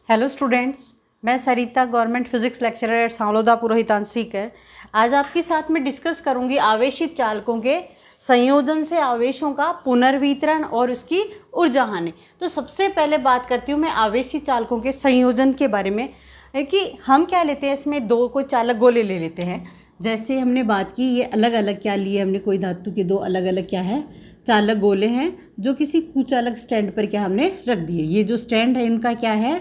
Hello students, मैं सरिता government physics lecturer eight सांवलोदा पुरोहितांशिकर। आज आपके साथ में डिस्कस करूंगी आवेशित चालकों के संयोजन से आवेशों का पुनर्वितरण और उसकी ऊर्जा हानि। तो सबसे पहले बात करती हूँ मैं आवेशित चालकों के संयोजन के बारे में कि हम क्या लेते हैं, इसमें दो कोई चालक गोले ले लेते हैं। जैसे हमने बात की, ये अलग अलग क्या लिए हमने, कोई धातु के दो अलग अलग क्या है चालक गोले हैं जो किसी कुचालक स्टैंड पर क्या हमने रख दिए। ये जो स्टैंड है इनका क्या है,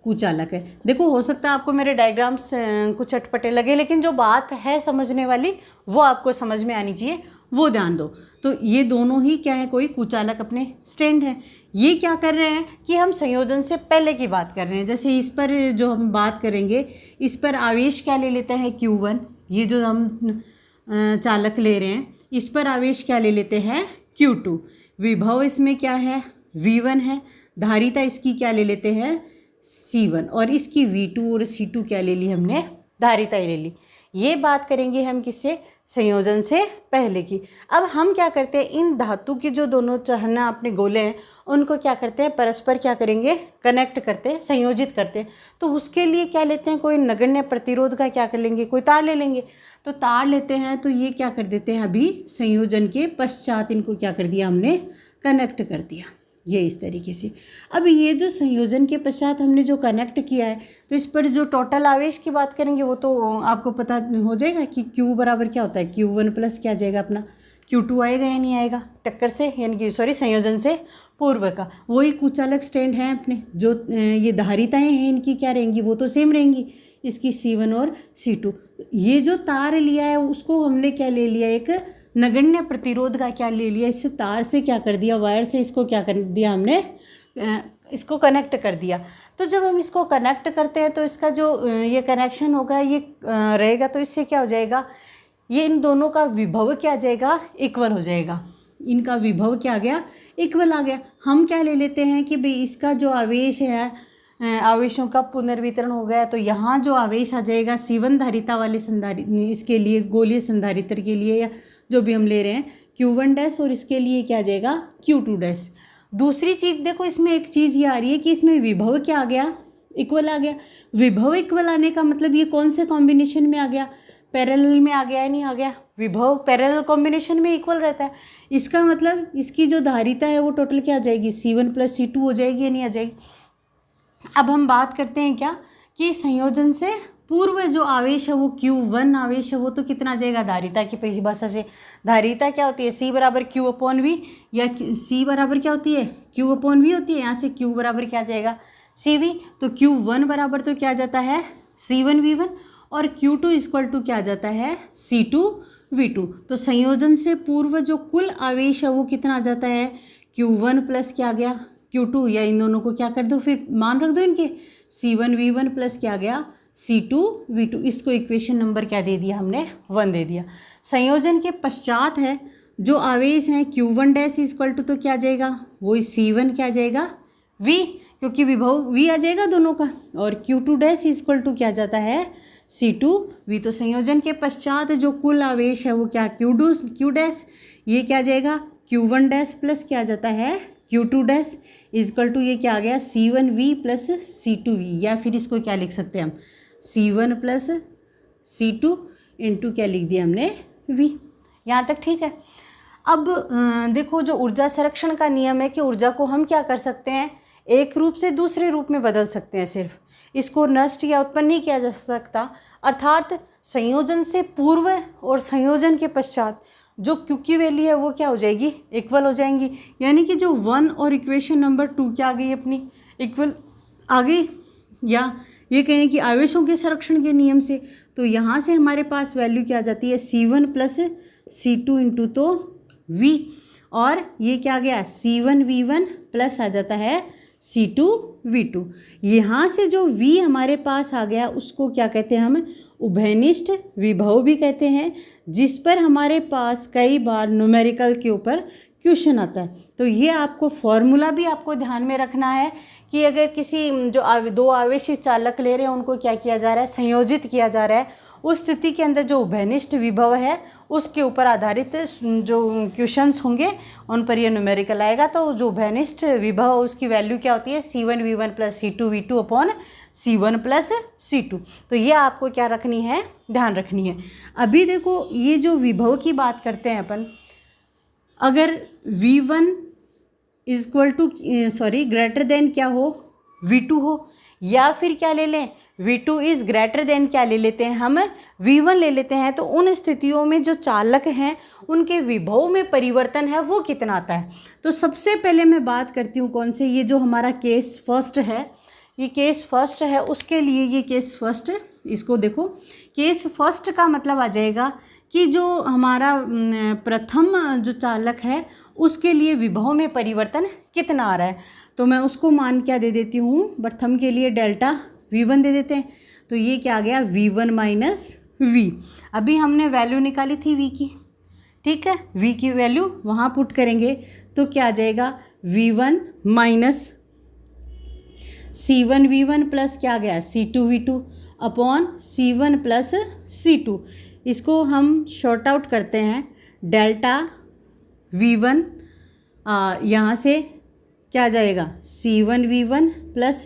कुचालक है। देखो, हो सकता है आपको मेरे डायग्राम्स कुछ अटपटे लगे, लेकिन जो बात है समझने वाली वो आपको समझ में आनी चाहिए, वो ध्यान दो। तो ये दोनों ही क्या है, कोई कुचालक अपने स्टैंड है। ये क्या कर रहे हैं कि हम संयोजन से पहले की बात कर रहे हैं। जैसे इस पर जो हम बात करेंगे, इस पर आवेश क्या ले लेता है, Q1। ये जो हम चालक ले रहे हैं इस पर आवेश क्या ले लेते हैं, Q2। विभव इसमें क्या है, V1 है। धारिता इसकी क्या ले लेते हैं, C1। और इसकी V2 और C2 क्या ले ली हमने, धारिता ही ले ली। ये बात करेंगे हम किससे, संयोजन से पहले की। अब हम क्या करते हैं, इन धातु के जो दोनों चाहना अपने गोले हैं उनको क्या करते हैं, परस्पर क्या करेंगे, कनेक्ट करते हैं, संयोजित करते हैं। तो उसके लिए क्या लेते हैं, कोई नगण्य प्रतिरोध का क्या कर लेंगे, कोई तार ले लेंगे। तो तार लेते हैं तो ये क्या कर देते हैं, अभी संयोजन के पश्चात इनको क्या कर दिया हमने, कनेक्ट कर दिया। ये इस तरीके से। अब ये जो संयोजन के पश्चात हमने जो कनेक्ट किया है, तो इस पर जो टोटल आवेश की बात करेंगे वो तो आपको पता हो जाएगा कि Q बराबर क्या होता है, Q1 प्लस क्या जाएगा अपना Q2 आएगा या नहीं आएगा, टक्कर से यानी कि संयोजन से पूर्व का। वही कुचालक स्टैंड है अपने, जो ये धारिताएँ हैं इनकी क्या रहेंगी, वो तो सेम रहेंगी, इसकी C1 और C2। ये जो तार लिया है उसको हमने क्या ले लिया, एक नगण्य प्रतिरोध का क्या ले लिया, इस तार से क्या कर दिया, वायर से इसको क्या कर दिया हमने, इसको कनेक्ट कर दिया। तो जब हम इसको कनेक्ट करते हैं तो इसका जो ये कनेक्शन होगा ये रहेगा, तो इससे क्या हो जाएगा, ये इन दोनों का विभव क्या आ जाएगा, इक्वल हो जाएगा। इनका विभव क्या आ गया, इक्वल आ गया। हम क्या ले लेते हैं कि भाई इसका जो आवेश है, आवेशों का पुनर्वितरण हो गया, तो यहाँ जो आवेश आ जाएगा C1 धारिता वाले इसके लिए गोलीय संधारित्र के लिए, या जो भी हम ले रहे हैं Q1 डैश, और इसके लिए क्या आ जाएगा Q2 डैश। दूसरी चीज़ देखो, इसमें एक चीज़ ये आ रही है कि इसमें विभव क्या आ गया, इक्वल आ गया। विभव इक्वल आने का मतलब ये कौन से कॉम्बिनेशन में आ गया, पैरेलल में आ गया या नहीं आ गया। विभव पैरेलल कॉम्बिनेशन में इक्वल रहता है, इसका मतलब इसकी जो धारिता है वो टोटल क्या आ जाएगी, C1 प्लस C2 हो जाएगी या नहीं आ जाएगी। अब हम बात करते हैं क्या कि संयोजन से पूर्व जो आवेश है वो Q1 आवेश है, वो तो कितना आ जाएगा, धारिता की परिभाषा से। धारिता क्या होती है, C बराबर Q अपॉन V, या C बराबर क्या होती है, Q अपॉन V होती है। यहाँ से Q बराबर क्या आ जाएगा, CV। तो Q1 बराबर तो क्या आ जाता है, C1 V1, और Q2 इक्वल टू क्या आ जाता है, C2 V2। तो संयोजन से पूर्व जो कुल आवेश है वो कितना आ जाता है, Q1 प्लस क्या आ गया, Q2, या इन दोनों को क्या कर दो, फिर मान रख दो इनके, C1 V1 प्लस क्या आ गया, C2 V2। इसको इक्वेशन नंबर क्या दे दिया हमने, 1 दे दिया। संयोजन के पश्चात है जो आवेश हैं Q1 डैश इक्वल टू तो क्या आ जाएगा, वही C1 क्या आ जाएगा V, क्योंकि विभव V आ जाएगा दोनों का, और Q2 डैश इक्वल टू क्या जाता है, C2 V। तो संयोजन के पश्चात जो कुल आवेश है वो क्या, Q डैश, ये क्या आ जाएगा Q1 डैश प्लस क्या आ जाता है, Q2 डैश इक्वल टू ये क्या आ गया, C1 V plus C2 V। या फिर इसको क्या लिख सकते हैं हम, C1 प्लस C2 इंटू क्या लिख दिया हमने, V। यहाँ तक ठीक है। अब देखो, जो ऊर्जा संरक्षण का नियम है कि ऊर्जा को हम क्या कर सकते हैं, एक रूप से दूसरे रूप में बदल सकते हैं, सिर्फ इसको नष्ट या उत्पन्न नहीं किया जा सकता। अर्थात संयोजन से पूर्व और संयोजन के पश्चात जो Q की वैल्यू है वो क्या हो जाएगी, इक्वल हो जाएंगी। यानी कि जो 1 और इक्वेशन नंबर 2 क्या आ गई अपनी, इक्वल आ गई। या ये कहें कि आवेशों के संरक्षण के नियम से, तो यहाँ से हमारे पास वैल्यू क्या आ जाती है, C1 प्लस C2 इंटू तो V, और ये क्या आ गया, C1 V1 प्लस आ जाता है C2 V2। यहाँ से जो V हमारे पास आ गया उसको क्या कहते हैं हम, उभयनिष्ठ विभव भी कहते हैं, जिस पर हमारे पास कई बार न्यूमेरिकल के ऊपर क्वेश्चन आता है। तो ये आपको फॉर्मूला भी आपको ध्यान में रखना है कि अगर किसी जो दो आवेशित चालक ले रहे हैं उनको क्या किया जा रहा है, संयोजित किया जा रहा है, उस स्थिति के अंदर जो उभयनिष्ठ विभव है उसके ऊपर आधारित जो क्वेश्चंस होंगे उन पर ये न्यूमेरिकल आएगा। तो जो उभयनिष्ठ विभव उसकी वैल्यू क्या होती है, C1V1 plus C2V2 upon C1 plus C2। तो ये आपको क्या रखनी है, ध्यान रखनी है। अभी देखो ये जो विभव की बात करते हैं अपन, अगर V1 equal to greater than क्या हो, V2 हो, या फिर क्या ले लें, V2 इज़ ग्रेटर देन क्या ले लेते हैं हम, V1 ले लेते हैं। तो उन स्थितियों में जो चालक हैं उनके विभव में परिवर्तन है वो कितना आता है। तो सबसे पहले मैं बात करती हूँ कौन से, ये जो हमारा केस फर्स्ट है, ये केस फर्स्ट है, उसके लिए ये केस फर्स्ट, इसको देखो, केस फर्स्ट का मतलब आ जाएगा कि जो हमारा प्रथम जो चालक है उसके लिए विभव में परिवर्तन कितना आ रहा है। तो मैं उसको मान क्या दे देती हूँ, प्रथम के लिए डेल्टा V1 दे देते हैं। तो ये क्या आ गया, V1 माइनस V। अभी हमने वैल्यू निकाली थी V की, ठीक है, V की वैल्यू वहाँ पुट करेंगे तो क्या आ जाएगा, V1 माइनस C1V1 प्लस क्या आ गया, C2V2 upon C1 plus C2। इसको हम शॉर्ट आउट करते हैं, डेल्टा V1 यहाँ से क्या आ जाएगा, C1V1 plus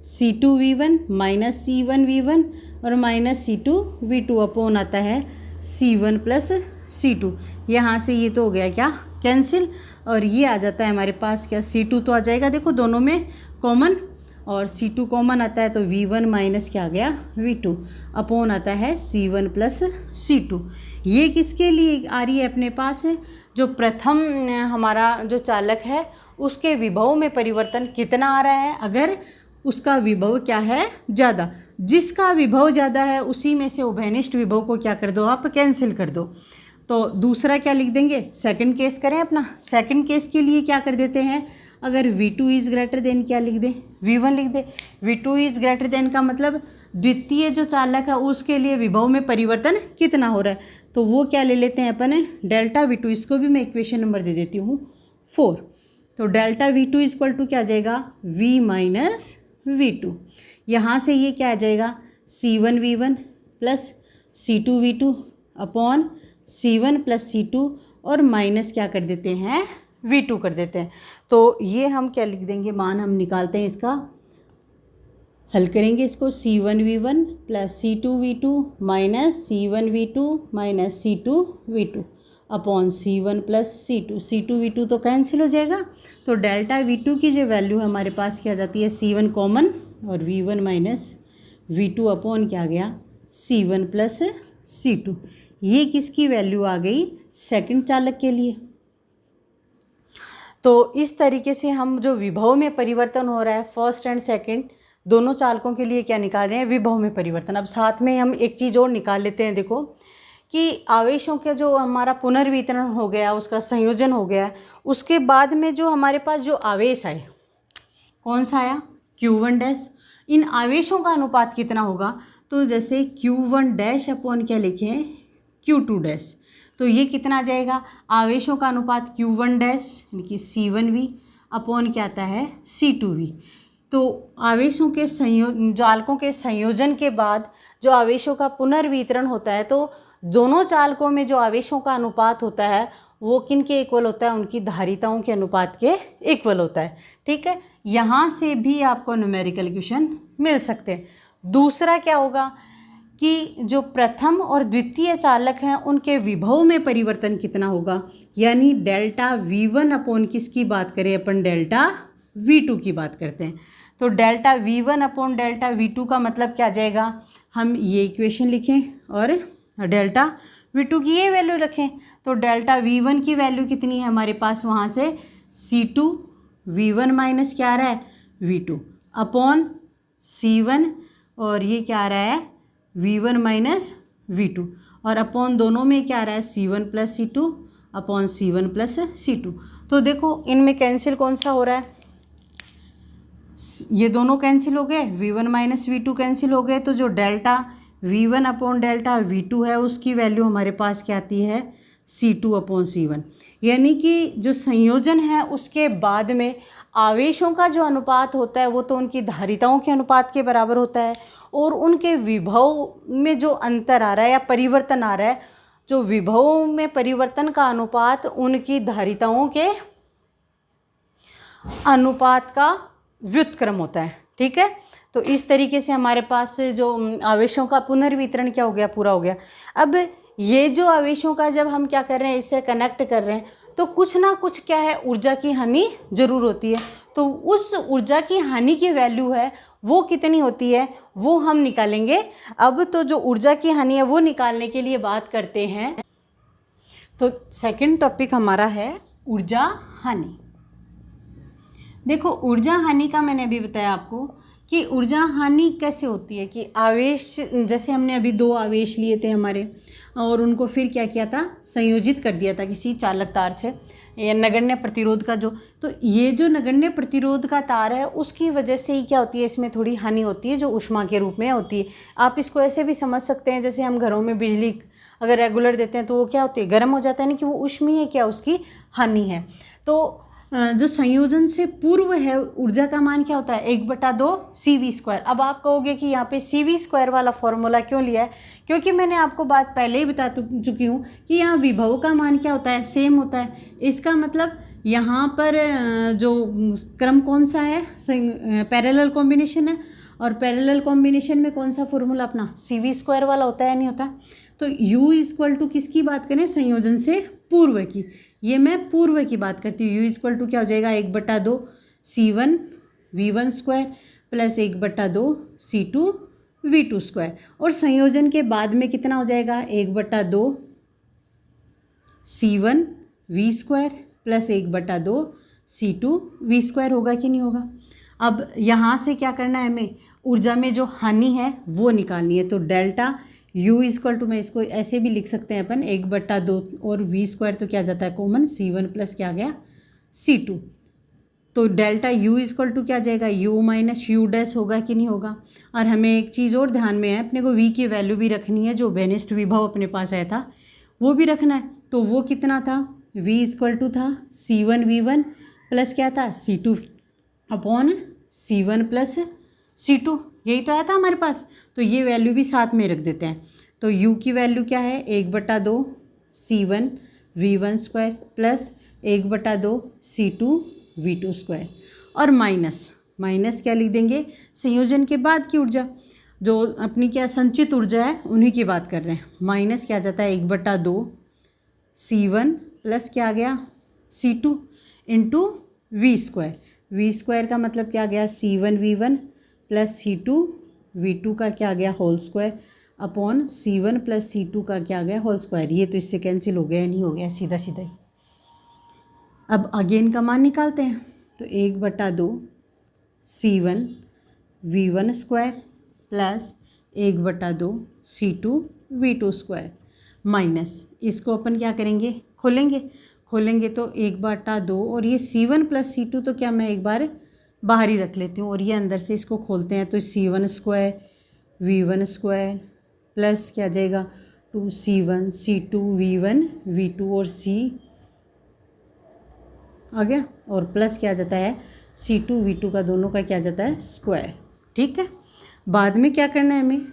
C2V1 minus C1V1 और माइनस C2V2 अपॉन आता है C1 प्लस C2। यहाँ से ये तो हो गया क्या, कैंसिल, और ये आ जाता है हमारे पास क्या, C2 तो आ जाएगा देखो दोनों में कॉमन, और C2 कॉमन आता है तो V1 माइनस क्या आ गया, V2 अपॉन आता है C1 प्लस C2। ये किसके लिए आ रही है अपने पास, जो प्रथम हमारा जो चालक है उसके विभव में परिवर्तन कितना आ रहा है, अगर उसका विभव क्या है, ज़्यादा। जिसका विभव ज़्यादा है उसी में से उभयनिष्ठ विभव को क्या कर दो, आप कैंसिल कर दो। तो दूसरा क्या लिख देंगे, सेकंड केस करें अपना। सेकंड केस के लिए क्या कर देते हैं, अगर V2 इज़ ग्रेटर देन क्या लिख दें, V1 लिख दें। V2 इज़ ग्रेटर देन का मतलब द्वितीय जो चालक है उसके लिए विभव में परिवर्तन कितना हो रहा है, तो वो क्या ले लेते हैं अपन, डेल्टा V2। इसको भी मैं इक्वेशन नंबर दे देती हूँ 4। तो डेल्टा V2 इक्वल टू क्या आ जाएगा, V माइनस V2। यहाँ से ये क्या आ जाएगा, C1V1 plus C2V2 upon C1 plus C2 और माइनस क्या कर देते हैं, V2 कर देते हैं। तो ये हम क्या लिख देंगे, मान हम निकालते हैं इसका, हल करेंगे इसको, C1V1 plus C2V2 minus C1V2 minus C2V2 upon C1 plus C2। C2V2 तो कैंसिल हो जाएगा, तो डेल्टा V2 की जो वैल्यू है हमारे पास क्या आ जाती है, C1 कॉमन और V1 माइनस V2 अपॉन क्या आ गया, C1 प्लस C2। ये किसकी वैल्यू आ गई, सेकंड चालक के लिए। तो इस तरीके से हम जो विभव में परिवर्तन हो रहा है फर्स्ट एंड सेकंड दोनों चालकों के लिए क्या निकाल रहे हैं, विभव में परिवर्तन। अब साथ में हम एक चीज़ और निकाल लेते हैं, देखो कि आवेशों का जो हमारा पुनर्वितरण हो गया, उसका संयोजन हो गया, उसके बाद में जो हमारे पास जो आवेश आए, कौन सा आया, Q1 डैश। इन आवेशों का अनुपात कितना होगा, तो जैसे Q1 डैश अपॉन क्या लिखें, Q2 डैश। तो ये कितना आ जाएगा, आवेशों का अनुपात Q1 डैश यानी कि C1V अपॉन क्या आता है, C2V। तो आवेशों के चालकों के संयोजन के बाद जो आवेशों का पुनर्वितरण होता है, तो दोनों चालकों में जो आवेशों का अनुपात होता है वो किन के इक्वल होता है, उनकी धारिताओं के अनुपात के इक्वल होता है, ठीक है। यहाँ से भी आपको न्यूमेरिकल क्वेश्चन मिल सकते हैं। दूसरा क्या होगा कि जो प्रथम और द्वितीय चालक हैं उनके विभव में परिवर्तन कितना होगा, यानी डेल्टा V1 अपॉन किसकी बात करें अपन, डेल्टा V2 की बात करते हैं। तो delta V1 upon delta V2 का मतलब क्या आ जाएगा, हम ये इक्वेशन लिखें और डेल्टा V2 की ये वैल्यू रखें। तो डेल्टा V1 की वैल्यू कितनी है हमारे पास, वहाँ से C2V1 माइनस क्या आ रहा है, V2 अपॉन C1 और ये क्या आ रहा है, V1 माइनस V2 और अपॉन दोनों में क्या आ रहा है, C1 plus C2 upon C1 plus C2। तो देखो इनमें कैंसिल कौन सा हो रहा है, ये दोनों कैंसिल हो गए, V1 माइनस V2 कैंसिल हो गए। तो जो delta V1 upon delta V2 है उसकी वैल्यू हमारे पास क्या आती है, C2/C1। यानी कि जो संयोजन है उसके बाद में आवेशों का जो अनुपात होता है वो तो उनकी धारिताओं के अनुपात के बराबर होता है, और उनके विभव में जो अंतर आ रहा है या परिवर्तन आ रहा है, जो विभव में परिवर्तन का अनुपात उनकी धारिताओं के अनुपात का व्युत्क्रम होता है। ठीक है, तो इस तरीके से हमारे पास जो आवेशों का पुनर्वितरण क्या हो गया, पूरा हो गया। अब ये जो आवेशों का जब हम क्या कर रहे हैं, इससे कनेक्ट कर रहे हैं, तो कुछ ना कुछ क्या है, ऊर्जा की हानि जरूर होती है। तो उस ऊर्जा की हानि की वैल्यू है वो कितनी होती है वो हम निकालेंगे। अब तो जो ऊर्जा की हानि है वो निकालने के लिए बात करते हैं। तो सेकंड टॉपिक हमारा है ऊर्जा हानि। देखो, ऊर्जा हानि का मैंने अभी बताया आपको कि ऊर्जा हानि कैसे होती है कि आवेश, जैसे हमने अभी 2 आवेश लिए थे हमारे, और उनको फिर क्या किया था, संयोजित कर दिया था किसी चालक तार से, या नगण्य प्रतिरोध का जो, तो ये जो नगण्य प्रतिरोध का तार है उसकी वजह से ही क्या होती है, इसमें थोड़ी हानि होती है जो ऊष्मा के रूप में होती है। आप इसको ऐसे भी समझ सकते हैं, जैसे हम घरों में बिजली अगर रेगुलर देते हैं तो वो क्या होती है, गर्म हो जाता है, नहीं कि वो ऊष्मीय क्या उसकी हानि है। तो जो संयोजन से पूर्व है ऊर्जा का मान क्या होता है, 1/2 CV²। अब आप कहोगे कि यहाँ पे CV² वाला फॉर्मूला क्यों लिया है, क्योंकि मैंने आपको बात पहले ही बता चुकी हूँ कि यहाँ विभव का मान क्या होता है, सेम होता है। इसका मतलब यहाँ पर जो क्रम कौन सा है, पैरेलल कॉम्बिनेशन है, और पैरेलल कॉम्बिनेशन में कौन सा फॉर्मूला अपना CV² वाला होता है, नहीं होता। तो U = किसकी बात करें, संयोजन से पूर्व की, ये मैं पूर्व की बात करती हूँ। U क्या हो जाएगा, 1/2 C1 V1² plus 1/2 C2 V2²। और संयोजन के बाद में कितना हो जाएगा, 1/2 C1 V² plus 1/2 C2 V² होगा कि नहीं होगा। अब यहाँ से क्या करना है, हमें ऊर्जा में जो हानि है वो निकालनी है। तो डेल्टा U मैं इसको ऐसे भी लिख सकते हैं अपन, 1/2 और V² तो क्या जाता है कॉमन, C1 प्लस क्या आ गया C2। तो डेल्टा U क्या जाएगा, U माइनस U डैश होगा कि नहीं होगा। और हमें एक चीज़ और ध्यान में है, अपने को V की वैल्यू भी रखनी है, जो बेनिस्ट विभव अपने पास आया था वो भी रखना है। तो वो कितना था, V था C1 V1 प्लस क्या था C2 upon C1 plus C2, यही तो आया था हमारे पास। तो ये वैल्यू भी साथ में रख देते हैं। तो U की वैल्यू क्या है, 1/2 C1 V1² plus 1/2 C2 V2²। और माइनस क्या लिख देंगे, संयोजन के बाद की ऊर्जा, जो अपनी क्या संचित ऊर्जा है उन्हीं की बात कर रहे हैं। माइनस क्या जाता है, 1/2 C1 प्लस क्या आ गया C2 इंटू V² का मतलब क्या आ गया, C1 V1 plus C2 V2 का क्या आ गया होल² अपॉन C1 प्लस C2 का क्या आ गया होल²। ये तो इससे कैंसिल हो गया, नहीं हो गया, सीधा सीधा ही। अब अगेन का मान निकालते हैं। तो 1/2 C1 V1² plus 1/2 C2 V2² minus, इसको अपन क्या करेंगे, खोलेंगे तो 1/2 और ये C1 प्लस C2 तो क्या मैं एक बार बाहर ही रख लेती हूँ, और ये अंदर से इसको खोलते हैं। तो C1² V1² प्लस क्या जाएगा 2C1 C2 V1 V2 और C आ गया, और प्लस क्या जाता है C2 V2 का दोनों का क्या जाता है स्क्वायर। ठीक है, बाद में क्या करना है हमें,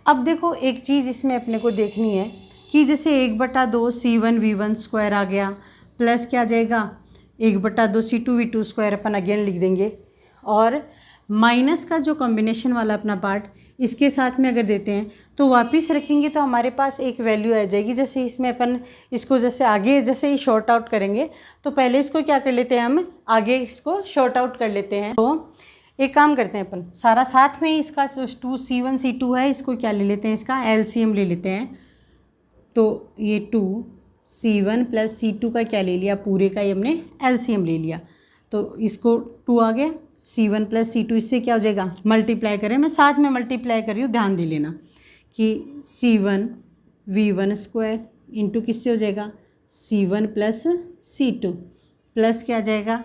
अब देखो एक चीज़ इसमें अपने को देखनी है कि जैसे 1/2 C1 V1² आ गया, प्लस क्या आ जाएगा 1/2 C2 V2² अपन अगेन लिख देंगे, और माइनस का जो कॉम्बिनेशन वाला अपना पार्ट इसके साथ में अगर देते हैं तो वापस रखेंगे तो हमारे पास एक वैल्यू आ जाएगी। जैसे इसमें अपन इसको जैसे आगे जैसे ही शॉर्ट आउट करेंगे, तो पहले इसको क्या कर लेते हैं, हम आगे इसको शॉर्ट आउट कर लेते हैं। तो एक काम करते हैं अपन सारा साथ में ही, इसका जो 2C1 C2 है इसको क्या ले लेते हैं, इसका LCM ले लेते हैं। तो ये 2C1 प्लस C2 का क्या ले लिया, पूरे का ही हमने LCM ले लिया। तो इसको 2 आ गया, C1 प्लस C2 इससे क्या हो जाएगा, मल्टीप्लाई करें, मैं साथ में मल्टीप्लाई कर रही हूँ, ध्यान दे लेना कि C1 V1² इंटू किससे हो जाएगा C1 प्लस C2 प्लस क्या आ जाएगा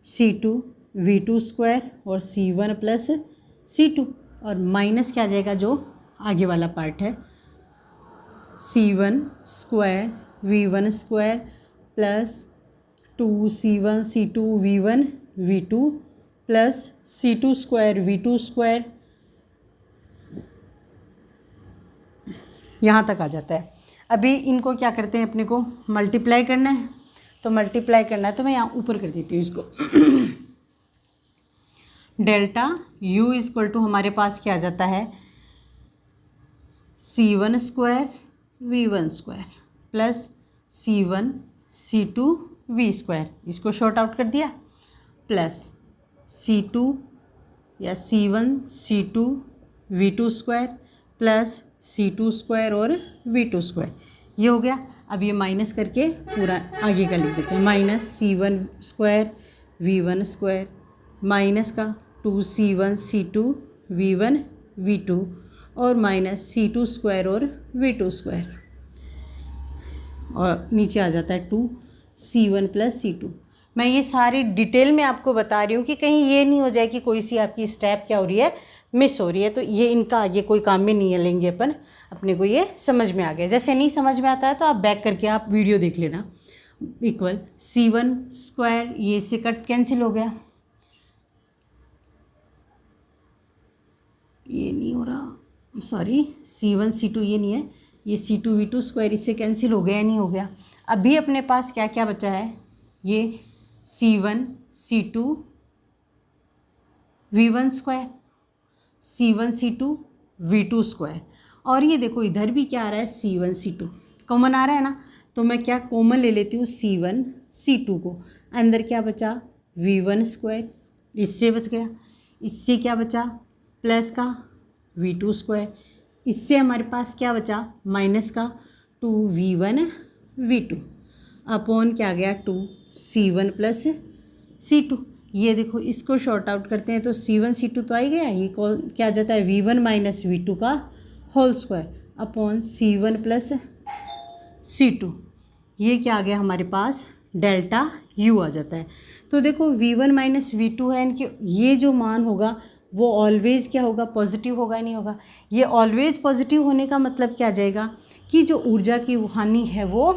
C2 V2² और C1 प्लस C2, और माइनस क्या आ जाएगा जो आगे वाला पार्ट है C1 square V1 square plus 2C1 C2 V1 V2 plus C2 square V2 square, यहाँ तक आ जाता है। अभी इनको क्या करते हैं, अपने को मल्टीप्लाई करना है, तो मल्टीप्लाई करना है तो मैं यहाँ ऊपर कर देती हूँ इसको। डेल्टा U इक्वल टू हमारे पास क्या आ जाता है, C1 square V1 square plus C1 C2 V square, इसको शॉर्ट आउट कर दिया, प्लस C2 या C1 C2 V2 square plus C2 square और V2 स्क्वायर, ये हो गया। अब ये माइनस करके पूरा आगे का लिख देते हैं, minus C1 square V1 square minus का 2C1 C2 V1 V2 और माइनस C2 स्क्वायर और V2 स्क्वायर, और नीचे आ जाता है 2C1 प्लस C2। मैं ये सारी डिटेल में आपको बता रही हूँ कि कहीं ये नहीं हो जाए कि कोई सी आपकी स्टेप क्या हो रही है, मिस हो रही है, तो ये इनका आगे कोई काम में नहीं लेंगे अपन, अपने को ये समझ में आ गया। जैसे नहीं समझ में आता है तो आप बैक करके आप वीडियो देख लेना। इक्वल C1 स्क्वायर, ये इससे कट कैंसिल हो गया, ये नहीं हो रहा, सॉरी C1 C2 ये नहीं है, ये C2 V2 स्क्वायर इससे कैंसिल हो गया या नहीं हो गया। अभी अपने पास क्या क्या बचा है, ये C1 C2 V1 square, C1 C2 V2 square, और ये देखो इधर भी क्या आ रहा है, C1 C2 कॉमन आ रहा है ना, तो मैं क्या कॉमन ले लेती हूँ C1 C2 को, अंदर क्या बचा V1 स्क्वायर, इससे बच गया, इससे क्या बचा प्लस का V2 स्क्वायर, इससे हमारे पास क्या बचा माइनस का 2V1 V2 अपॉन क्या गया 2C1 प्लस C2। ये देखो इसको शॉर्ट आउट करते हैं तो C1 C2 तो आ ही गया, ये क्या आ जाता है V1 माइनस V2 का whole square upon C1 plus C2, ये क्या आ गया हमारे पास डेल्टा U आ जाता है। तो देखो V1 माइनस V2 है, इनके ये जो मान होगा वो ऑलवेज़ क्या होगा, पॉजिटिव होगा नहीं होगा। ये ऑलवेज़ पॉजिटिव होने का मतलब क्या आ जाएगा कि जो ऊर्जा की हानि है वो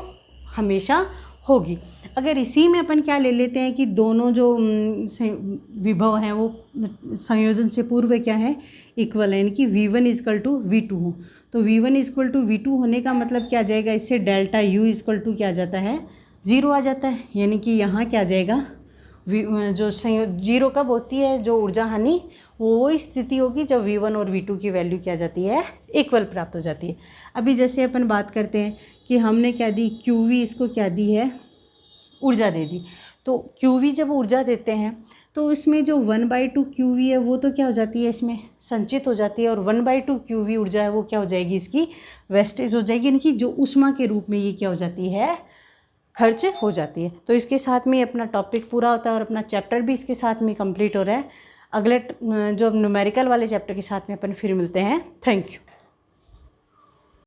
हमेशा होगी। अगर इसी में अपन क्या ले लेते हैं कि दोनों जो विभव हैं वो संयोजन से पूर्व क्या है, इक्वल है, यानी कि V1 इक्वल टू V2 हो, तो V1 इक्वल टू V2 होने का मतलब क्या आ जाएगा, इससे डेल्टा U इक्वल टू क्या आ जाता है 0 आ जाता है, यानी कि यहाँ क्या आ जाएगा जो जीरो कब होती है जो ऊर्जा हानि, वो स्थिति होगी जब V1 और V2 की वैल्यू क्या जाती है इक्वल प्राप्त हो जाती है। अभी जैसे अपन बात करते हैं कि हमने क्या दी QV, इसको क्या दी है ऊर्जा दे दी, तो QV जब ऊर्जा देते हैं तो इसमें जो 1/2 QV है वो तो क्या हो जाती है इसमें संचित हो जाती है, और 1/2 QV ऊर्जा है वो क्या हो जाएगी इसकी वेस्टेज हो जाएगी, यानी कि जो ऊष्मा के रूप में ये क्या हो जाती है खर्च हो जाती है। तो इसके साथ में अपना टॉपिक पूरा होता है और अपना चैप्टर भी इसके साथ में कंप्लीट हो रहा है। अगले जो न्यूमेरिकल वाले चैप्टर के साथ में अपन फिर मिलते हैं। Thank you.